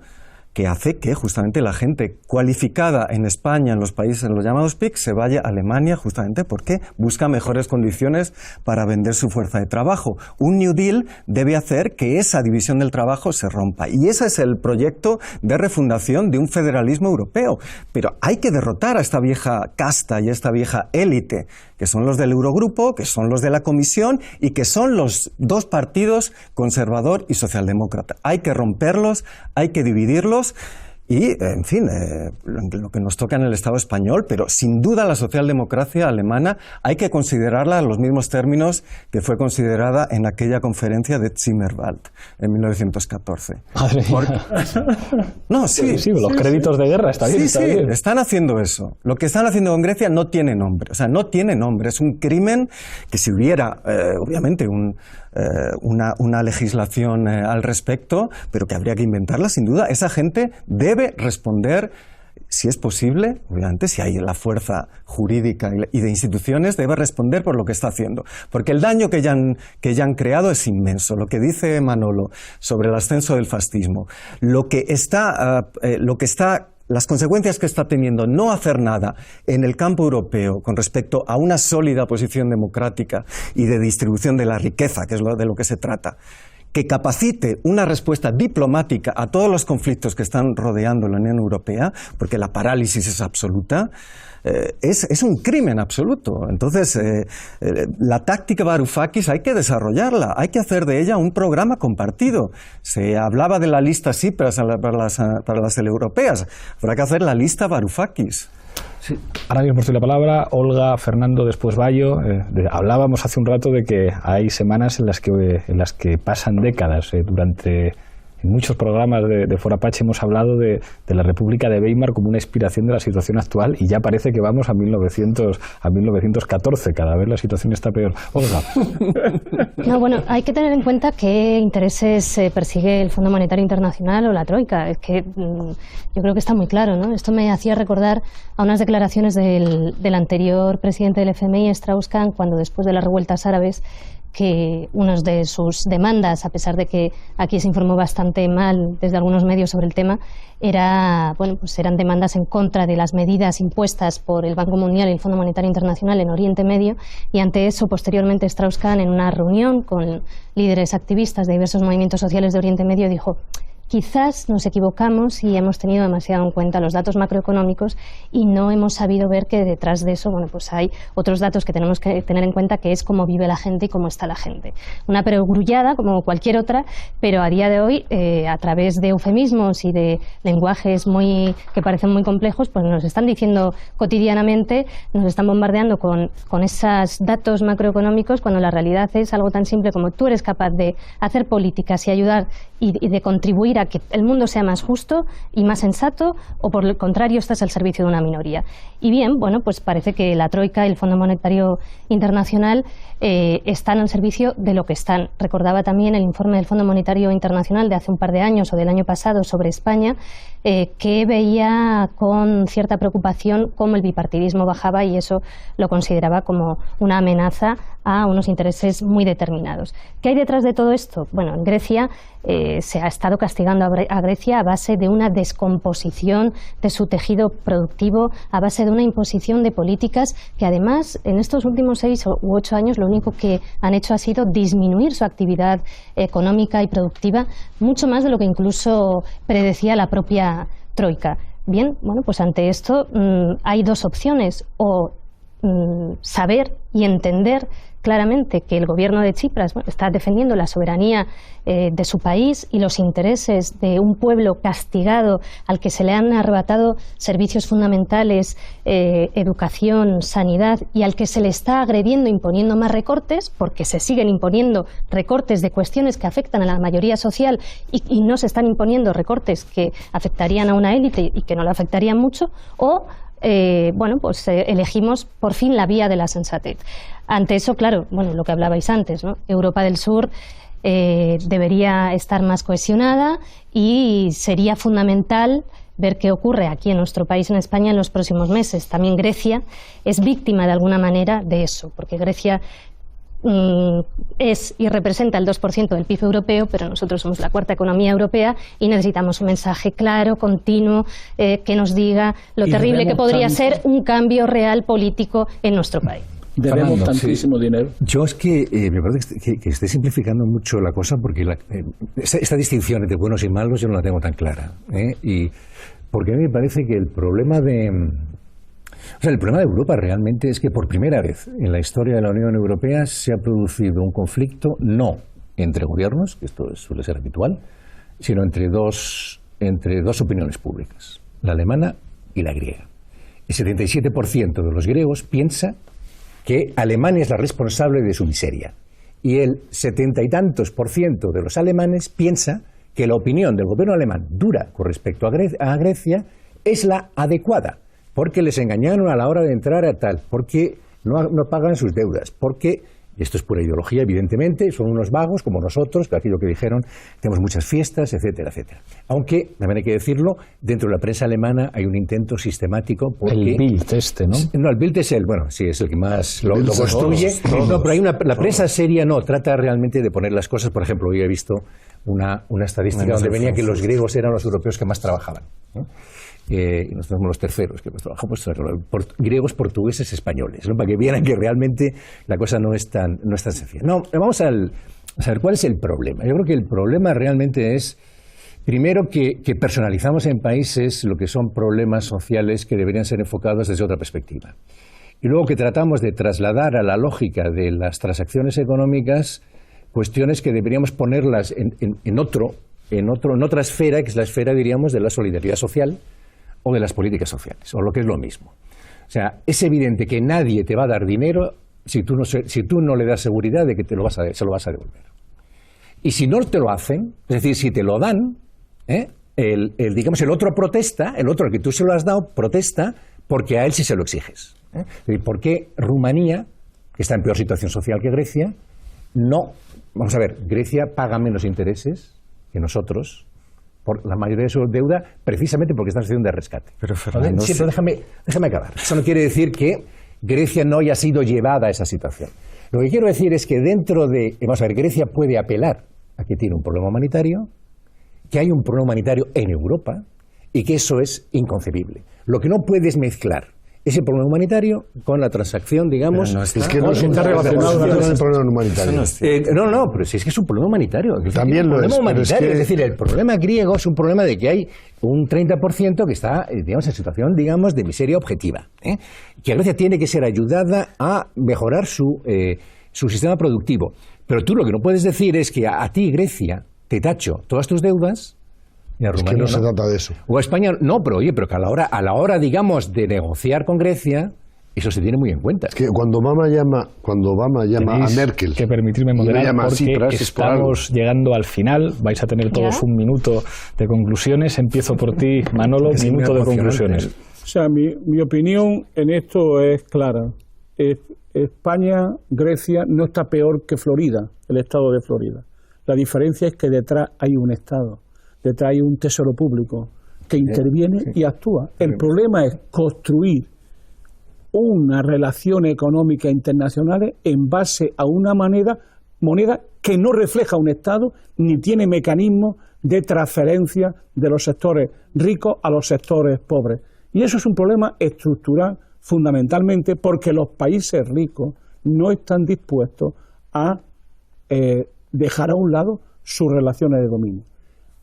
que hace que justamente la gente cualificada en España, en los países, en los llamados PIC, se vaya a Alemania justamente porque busca mejores condiciones para vender su fuerza de trabajo. Un New Deal debe hacer que esa división del trabajo se rompa. Y ese es el proyecto de refundación de un federalismo europeo. Pero hay que derrotar a esta vieja casta y a esta vieja élite, que son los del Eurogrupo, que son los de la Comisión y que son los dos partidos, conservador y socialdemócrata. Hay que romperlos, hay que dividirlos y, en fin, lo que nos toca en el Estado español, pero sin duda la socialdemocracia alemana hay que considerarla en los mismos términos que fue considerada en aquella conferencia de Zimmerwald en 1914. Madre mía. No, sí, los créditos de guerra, está bien. Sí, están haciendo eso. Lo que están haciendo con Grecia no tiene nombre. O sea, no tiene nombre. Es un crimen que si hubiera, obviamente, una legislación al respecto, pero que habría que inventarla, sin duda, esa gente debe responder si es posible, obviamente, si hay la fuerza jurídica y de instituciones, debe responder por lo que está haciendo. Porque el daño que ya han creado es inmenso. Lo que dice Manolo sobre el ascenso del fascismo, las consecuencias que está teniendo no hacer nada en el campo europeo con respecto a una sólida posición democrática y de distribución de la riqueza, que es de lo que se trata, que capacite una respuesta diplomática a todos los conflictos que están rodeando la Unión Europea, porque la parálisis es absoluta, es un crimen absoluto. Entonces, la táctica Varoufakis hay que desarrollarla, hay que hacer de ella un programa compartido. Se hablaba de la lista Tsipras para las europeas, habrá que hacer la lista Varoufakis. Sí. Ahora mismo estoy la palabra, Olga, Fernando, después Bayo. Hablábamos hace un rato de que hay semanas en las que pasan décadas. En muchos programas de Fora Apache hemos hablado de la República de Weimar como una inspiración de la situación actual y ya parece que vamos a 1914. Cada vez la situación está peor. Olga. No, bueno, hay que tener en cuenta qué intereses persigue el Fondo Monetario Internacional o la Troika. Es que yo creo que está muy claro, ¿no? Esto me hacía recordar a unas declaraciones del anterior presidente del FMI, Strauss-Kahn, cuando después de las revueltas árabes, que una de sus demandas, a pesar de que aquí se informó bastante mal desde algunos medios sobre el tema, eran demandas en contra de las medidas impuestas por el Banco Mundial y el Fondo Monetario Internacional en Oriente Medio, y ante eso, posteriormente, Strauss-Kahn, en una reunión con líderes activistas de diversos movimientos sociales de Oriente Medio, dijo: quizás nos equivocamos y hemos tenido demasiado en cuenta los datos macroeconómicos y no hemos sabido ver que detrás de eso, pues hay otros datos que tenemos que tener en cuenta, que es cómo vive la gente y cómo está la gente. Una perogrullada como cualquier otra, pero a día de hoy, a través de eufemismos y de lenguajes que parecen muy complejos, pues nos están diciendo cotidianamente, nos están bombardeando con esos datos macroeconómicos, cuando la realidad es algo tan simple como: tú eres capaz de hacer políticas y ayudar y de contribuir a que el mundo sea más justo y más sensato, o por el contrario estás al servicio de una minoría. Y bien, pues parece que la Troika y el Fondo Monetario Internacional están al servicio de lo que están. Recordaba también el informe del Fondo Monetario Internacional de hace un par de años o del año pasado sobre España, que veía con cierta preocupación cómo el bipartidismo bajaba, y eso lo consideraba como una amenaza a unos intereses muy determinados. ¿Qué hay detrás de todo esto? Bueno, en Grecia se ha estado castigando a Grecia a base de una descomposición de su tejido productivo, a base de una imposición de políticas que, además, en estos últimos 6 u 8 años lo único que han hecho ha sido disminuir su actividad económica y productiva, mucho más de lo que incluso predecía la propia Troika. Bien, pues ante esto hay dos opciones: o saber y entender claramente que el gobierno de Tsipras está defendiendo la soberanía de su país y los intereses de un pueblo castigado al que se le han arrebatado servicios fundamentales, educación, sanidad, y al que se le está agrediendo imponiendo más recortes, porque se siguen imponiendo recortes de cuestiones que afectan a la mayoría social y no se están imponiendo recortes que afectarían a una élite y que no le afectarían mucho, o elegimos por fin la vía de la sensatez. Ante eso, claro, lo que hablabais antes, ¿no? Europa del Sur debería estar más cohesionada, y sería fundamental ver qué ocurre aquí en nuestro país, en España, en los próximos meses. También Grecia es víctima de alguna manera de eso, porque Grecia es y representa el 2% del PIB europeo, pero nosotros somos la cuarta economía europea y necesitamos un mensaje claro, continuo, que nos diga lo terrible que podría ser un cambio real político en nuestro país. Debemos tantísimo dinero. Yo es que me parece que esté simplificando mucho la cosa, porque esta distinción entre buenos y malos yo no la tengo tan clara, y porque a mí me parece que el problema de Europa realmente es que por primera vez en la historia de la Unión Europea se ha producido un conflicto no entre gobiernos, que esto suele ser habitual, sino entre dos opiniones públicas, la alemana y la griega. El 77% de los griegos piensa que Alemania es la responsable de su miseria, y el 70 y tantos % de los alemanes piensa que la opinión del gobierno alemán dura con respecto a Grecia es la adecuada, porque les engañaron a la hora de entrar a tal, porque no pagan sus deudas, porque Esto es pura ideología, evidentemente, son unos vagos como nosotros, que aquello que dijeron, tenemos muchas fiestas, etcétera, etcétera. Aunque, también hay que decirlo, dentro de la prensa alemana hay un intento sistemático porque... El Bild ¿no? No, el Bild es sí, es el que más lo construye. Todos. No, pero la prensa seria no, trata realmente de poner las cosas. Por ejemplo, hoy he visto una estadística donde venía que los griegos eran los europeos que más trabajaban, ¿no? Y nosotros somos los terceros que trabajamos, griegos, portugueses, españoles, ¿no? Para que vieran que realmente la cosa no es tan sencilla. No, vamos a ver cuál es el problema. Yo creo que el problema realmente es, primero, que personalizamos en países lo que son problemas sociales que deberían ser enfocados desde otra perspectiva. Y luego que tratamos de trasladar a la lógica de las transacciones económicas cuestiones que deberíamos ponerlas en otra esfera, que es la esfera, diríamos, de la solidaridad social o de las políticas sociales, o lo que es lo mismo. O sea, es evidente que nadie te va a dar dinero si tú no le das seguridad de que se lo vas a devolver. Y si no te lo hacen, es decir, si te lo dan, digamos, el otro protesta, el otro al que tú se lo has dado, protesta porque a él sí se lo exiges. Es decir, ¿por qué Rumanía, que está en peor situación social que Grecia, no? Vamos a ver, Grecia paga menos intereses que nosotros por la mayoría de su deuda, precisamente porque está en situación de rescate. Pero Fernando, sí, pero déjame acabar. Eso no quiere decir que Grecia no haya sido llevada a esa situación. Lo que quiero decir es que vamos a ver, Grecia puede apelar a que tiene un problema humanitario, que hay un problema humanitario en Europa y que eso es inconcebible. Lo que no puedes mezclar ese problema humanitario con la transacción, digamos... Es que no está relacionado con el problema humanitario. No, pero si es que es un problema humanitario. También lo es. Humanitario. Es decir, el problema griego es un problema de que hay un 30% que está, digamos, en situación, digamos, de miseria objetiva. Que Grecia tiene que ser ayudada a mejorar su sistema productivo. Pero tú lo que no puedes decir es que a ti, Grecia, te tacho todas tus deudas... Es que no se trata de eso. O a España, no, pero oye, pero que a la hora, digamos, de negociar con Grecia, eso se tiene muy en cuenta. Es que cuando Obama llama a Merkel... que permitirme moderar porque Tsipras, estamos llegando al final. Vais a tener todos un minuto de conclusiones. Empiezo por ti, Manolo, minuto de conclusiones. O sea, mi opinión en esto es clara. España, Grecia, no está peor que Florida, el estado de Florida. La diferencia es que detrás hay un estado. Detrás hay un tesoro público que interviene y actúa. El problema es construir una relación económica internacional en base a una moneda que no refleja un Estado ni tiene mecanismos de transferencia de los sectores ricos a los sectores pobres. Y eso es un problema estructural fundamentalmente porque los países ricos no están dispuestos a dejar a un lado sus relaciones de dominio.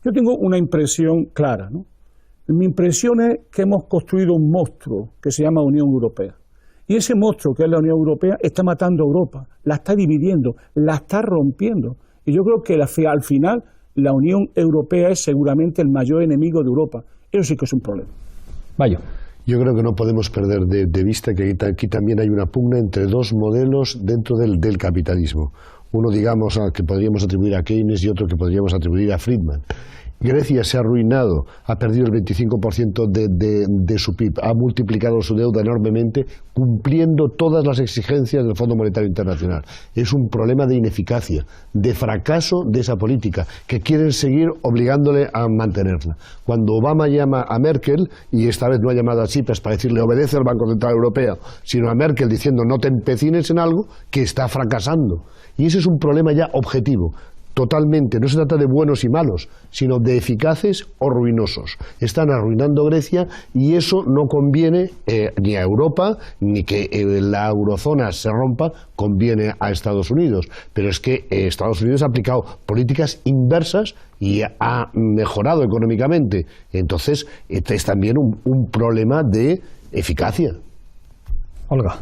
Yo tengo una impresión clara, ¿no? Mi impresión es que hemos construido un monstruo que se llama Unión Europea. Y ese monstruo que es la Unión Europea está matando a Europa, la está dividiendo, la está rompiendo. Y yo creo que al final la Unión Europea es seguramente el mayor enemigo de Europa. Eso sí que es un problema. Vaya. Yo creo que no podemos perder de vista que aquí también hay una pugna entre dos modelos dentro del capitalismo. Uno, digamos, que podríamos atribuir a Keynes y otro que podríamos atribuir a Friedman. Grecia se ha arruinado, ha perdido el 25% de su PIB, ha multiplicado su deuda enormemente, cumpliendo todas las exigencias del Fondo Monetario Internacional. Es un problema de ineficacia, de fracaso de esa política, que quieren seguir obligándole a mantenerla. Cuando Obama llama a Merkel, y esta vez no ha llamado a Tsipras para decirle obedece al Banco Central Europeo, sino a Merkel diciendo no te empecines en algo que está fracasando. Y ese es un problema ya objetivo. Totalmente, no se trata de buenos y malos, sino de eficaces o ruinosos. Están arruinando Grecia y eso no conviene ni a Europa, ni que la eurozona se rompa, conviene a Estados Unidos. Pero es que Estados Unidos ha aplicado políticas inversas y ha mejorado económicamente. Entonces, este es también un problema de eficacia. Olga.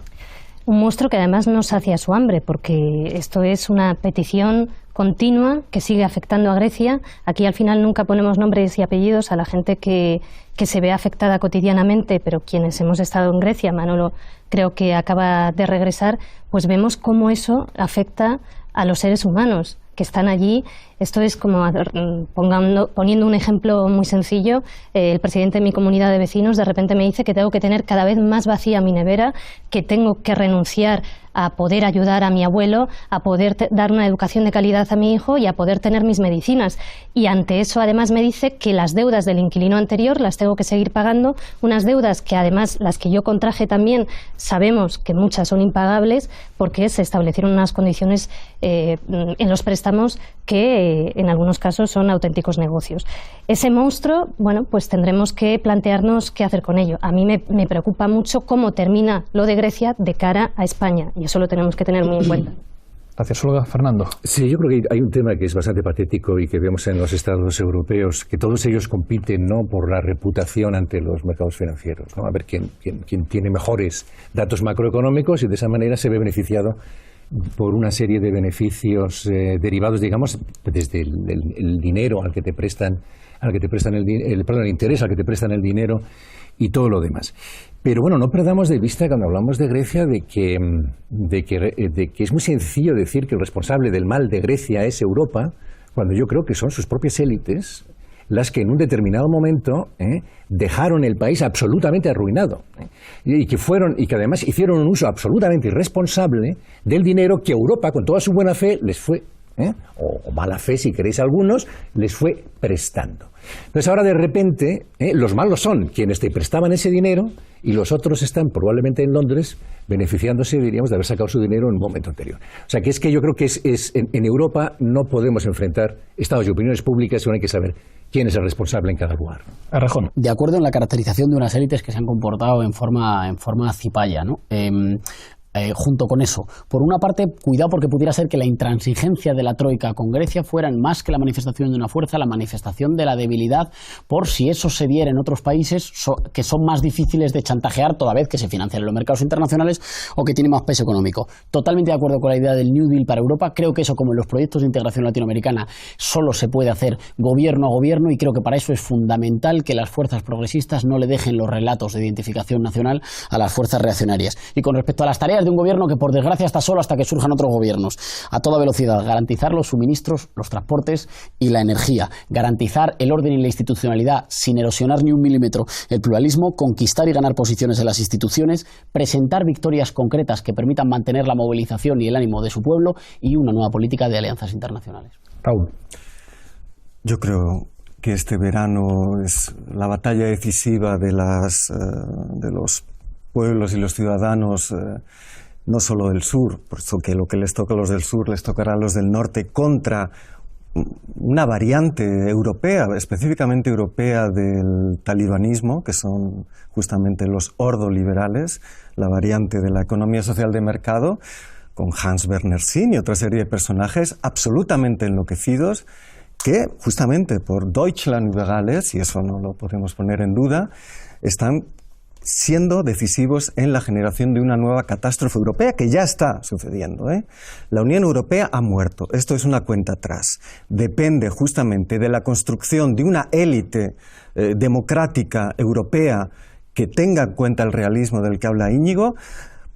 Un monstruo que además no sacia su hambre, porque esto es una petición continua que sigue afectando a Grecia. Aquí al final nunca ponemos nombres y apellidos a la gente que se ve afectada cotidianamente, pero quienes hemos estado en Grecia, Manolo creo que acaba de regresar, pues vemos cómo eso afecta a los seres humanos que están allí Esto es como, poniendo un ejemplo muy sencillo, el presidente de mi comunidad de vecinos de repente me dice que tengo que tener cada vez más vacía mi nevera, que tengo que renunciar a poder ayudar a mi abuelo, a poder dar una educación de calidad a mi hijo y a poder tener mis medicinas. Y ante eso además me dice que las deudas del inquilino anterior las tengo que seguir pagando, unas deudas que además las que yo contraje también sabemos que muchas son impagables porque se establecieron unas condiciones en los préstamos que en algunos casos son auténticos negocios. Ese monstruo, bueno, pues tendremos que plantearnos qué hacer con ello. A mí me preocupa mucho cómo termina lo de Grecia de cara a España. Y eso lo tenemos que tener muy en cuenta. Gracias, Olga. Fernando. Sí, yo creo que hay un tema que es bastante patético y que vemos en los estados europeos, que todos ellos compiten no por la reputación ante los mercados financieros, ¿no? A ver quién tiene mejores datos macroeconómicos y de esa manera se ve beneficiado por una serie de beneficios derivados, digamos, desde el dinero al que te prestan, el interés al que te prestan el dinero y todo lo demás. Pero bueno, no perdamos de vista cuando hablamos de Grecia de que es muy sencillo decir que el responsable del mal de Grecia es Europa, cuando yo creo que son sus propias élites las que en un determinado momento dejaron el país absolutamente arruinado y que además hicieron un uso absolutamente irresponsable del dinero que Europa, con toda su buena fe, les fue o mala fe si queréis algunos, les fue prestando. Entonces ahora de repente los malos son quienes te prestaban ese dinero y los otros están probablemente en Londres beneficiándose, diríamos, de haber sacado su dinero en un momento anterior. O sea que es que yo creo que en Europa no podemos enfrentar estados y opiniones públicas, sino hay que saber quién es el responsable en cada lugar. Arrejón. De acuerdo en la caracterización de unas élites que se han comportado en forma cipaya, ¿no? Junto con eso, por una parte, cuidado porque pudiera ser que la intransigencia de la Troika con Grecia fueran más que la manifestación de una fuerza, la manifestación de la debilidad, por si eso se diera en otros países que son más difíciles de chantajear toda vez que se financian en los mercados internacionales o que tienen más peso económico. Totalmente de acuerdo con la idea del New Deal para Europa. Creo que eso, como en los proyectos de integración latinoamericana, solo se puede hacer gobierno a gobierno y creo que para eso es fundamental que las fuerzas progresistas no le dejen los relatos de identificación nacional a las fuerzas reaccionarias. Y con respecto a las tareas de un gobierno que por desgracia está solo hasta que surjan otros gobiernos, a toda velocidad, garantizar los suministros, los transportes y la energía, garantizar el orden y la institucionalidad sin erosionar ni un milímetro el pluralismo, conquistar y ganar posiciones en las instituciones, presentar victorias concretas que permitan mantener la movilización y el ánimo de su pueblo y una nueva política de alianzas internacionales. Raúl. Yo creo que este verano es la batalla decisiva de los pueblos y los ciudadanos, no solo del sur, por eso que lo que les toca a los del sur les tocará a los del norte, contra una variante europea, específicamente europea del talibanismo, que son justamente los ordoliberales, la variante de la economía social de mercado, con Hans Werner Sinn y otra serie de personajes absolutamente enloquecidos que justamente por Deutschlandliberales, y eso no lo podemos poner en duda, están siendo decisivos en la generación de una nueva catástrofe europea que ya está sucediendo. La Unión Europea ha muerto. Esto es una cuenta atrás. Depende justamente de la construcción de una élite democrática europea que tenga en cuenta el realismo del que habla Íñigo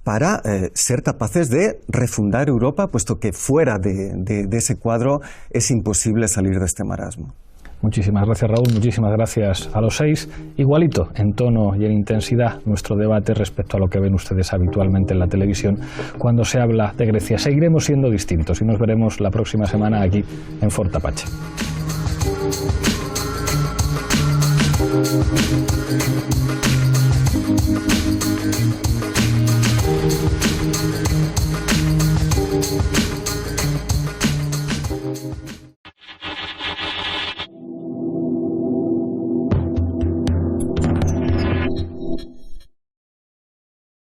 para ser capaces de refundar Europa, puesto que fuera de ese cuadro es imposible salir de este marasmo. Muchísimas gracias, Raúl. Muchísimas gracias a los seis. Igualito, en tono y en intensidad, nuestro debate respecto a lo que ven ustedes habitualmente en la televisión cuando se habla de Grecia. Seguiremos siendo distintos y nos veremos la próxima semana aquí en Fort Apache.